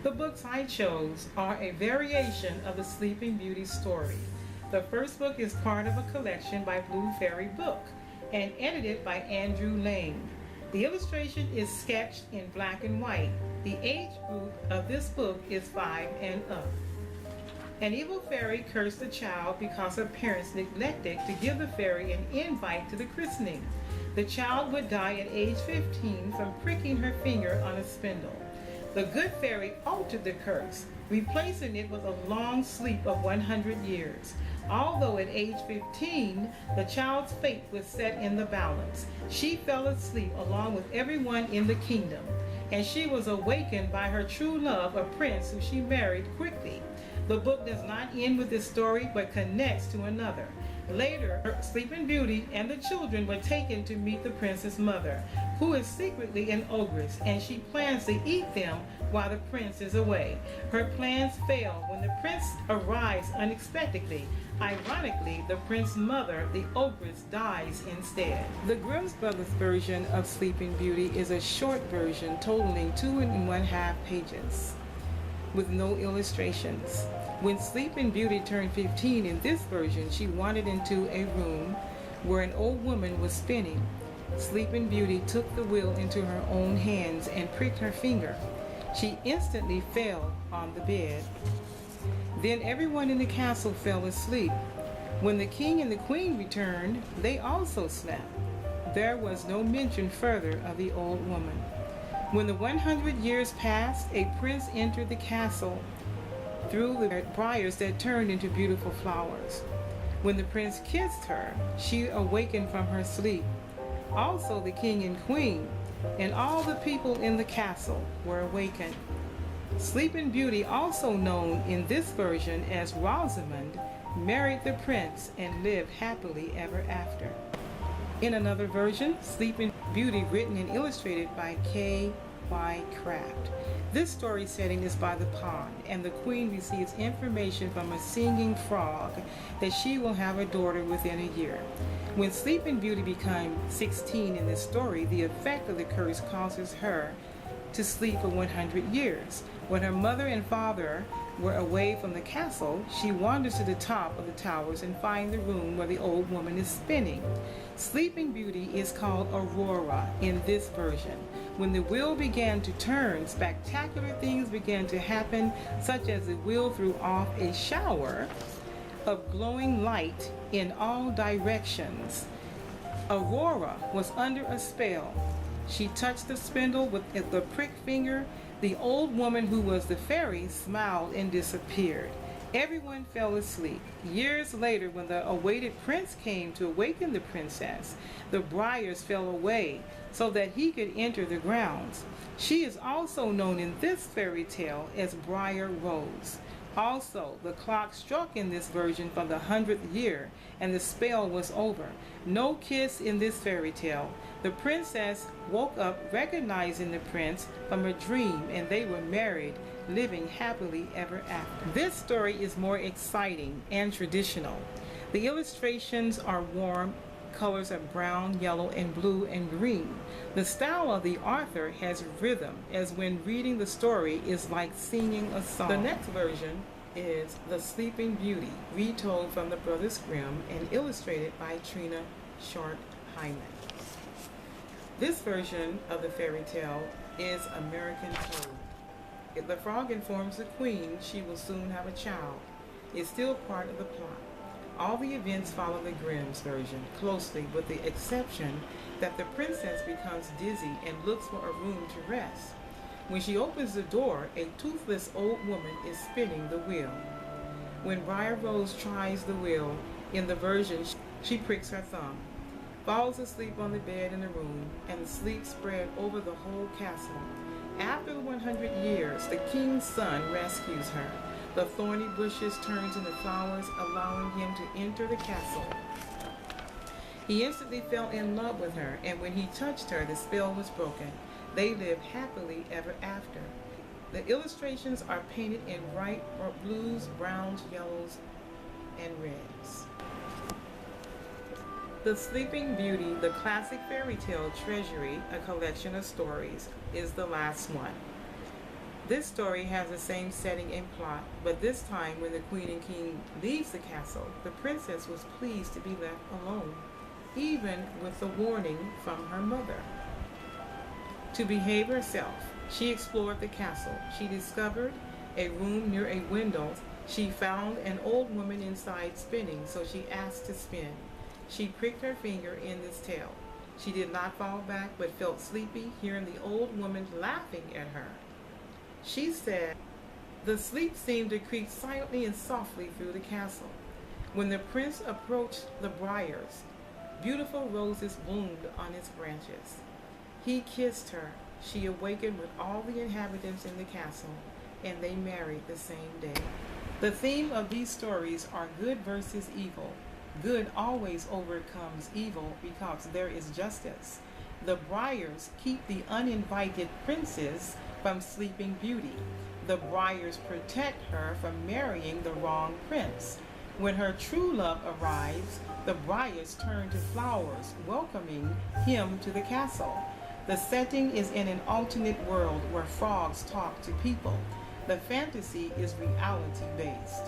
The books I chose are a variation of the Sleeping Beauty story. The first book is part of a collection by Blue Fairy Book and edited by Andrew Lane. The illustration is sketched in black and white. The age group of this book is 5 and up. An evil fairy cursed a child because her parents neglected to give the fairy an invite to the christening. The child would die at age 15 from pricking her finger on a spindle. The good fairy altered the curse, replacing it with a long sleep of 100 years. Although at age 15, the child's fate was set in the balance. She fell asleep along with everyone in the kingdom, and she was awakened by her true love, a prince who she married quickly. The book does not end with this story, but connects to another. Later, Sleeping Beauty and the children were taken to meet the prince's mother, who is secretly an ogress, and she plans to eat them while the prince is away. Her plans fail when the prince arrives unexpectedly. Ironically, the prince's mother, the ogress, dies instead. The Grimm's Brothers version of Sleeping Beauty is a short version totaling 2½ pages with no illustrations. When Sleeping Beauty turned 15 in this version, she wandered into a room where an old woman was spinning. Sleeping Beauty took the wheel into her own hands and pricked her finger. She instantly fell on the bed. Then everyone in the castle fell asleep. When the king and the queen returned, they also slept. There was no mention further of the old woman. When the 100 years passed, a prince entered the castle through the briars that turned into beautiful flowers. When the prince kissed her, she awakened from her sleep. Also the king and queen and all the people in the castle were awakened. Sleeping Beauty, also known in this version as Rosamond, married the prince and lived happily ever after. In another version, Sleeping Beauty, written and illustrated by K.Y. Craft. This story setting is by the pond, and the queen receives information from a singing frog that she will have a daughter within a year. When Sleeping Beauty becomes 16 in this story, the effect of the curse causes her to sleep for 100 years. When her mother and father were away from the castle, she wanders to the top of the towers and finds the room where the old woman is spinning. Sleeping Beauty is called Aurora in this version. When the wheel began to turn, spectacular things began to happen, such as the wheel threw off a shower of glowing light in all directions. Aurora was under a spell. She touched the spindle with the prick finger. The old woman, who was the fairy, smiled and disappeared. Everyone fell asleep. Years later, when the awaited prince came to awaken the princess, the briars fell away so that he could enter the grounds. She is also known in this fairy tale as Briar Rose. Also, the clock struck in this version for the 100th year, and the spell was over. No kiss in this fairy tale. The princess woke up recognizing the prince from a dream, and they were married, living happily ever after. This story is more exciting and traditional. The illustrations are warm colors of brown, yellow, and blue and green. The style of the author has rhythm, as when reading the story is like singing a song. The next version is The Sleeping Beauty, retold from the Brothers Grimm and illustrated by Trina Short Hyman. This version of the fairy tale is American Toad. If the frog informs the queen she will soon have a child, it's still part of the plot. All the events follow the Grimm's version closely, with the exception that the princess becomes dizzy and looks for a room to rest. When she opens the door, a toothless old woman is spinning the wheel. When Briar Rose tries the wheel in the version, she pricks her thumb, falls asleep on the bed in the room, and sleep spread over the whole castle. After the 100 years, the king's son rescues her. The thorny bushes turns into flowers, allowing him to enter the castle. He instantly fell in love with her, and when he touched her, the spell was broken. They lived happily ever after. The illustrations are painted in bright blues, browns, yellows, and reds. The Sleeping Beauty, the classic fairy tale treasury, a collection of stories, is the last one. This story has the same setting and plot, but this time when the queen and king leaves the castle, the princess was pleased to be left alone, even with the warning from her mother. To behave herself, she explored the castle. She discovered a room near a window. She found an old woman inside spinning, so she asked to spin. She pricked her finger in this tale. She did not fall back, but felt sleepy, hearing the old woman laughing at her. She said, the sleep seemed to creep silently and softly through the castle. When the prince approached the briars, beautiful roses bloomed on its branches. He kissed her. She awakened with all the inhabitants in the castle, and they married the same day. The theme of these stories are good versus evil. Good always overcomes evil because there is justice. The briars keep the uninvited princess from Sleeping Beauty. The briars protect her from marrying the wrong prince. When her true love arrives, the briars turn to flowers, welcoming him to the castle. The setting is in an alternate world where frogs talk to people. The fantasy is reality based.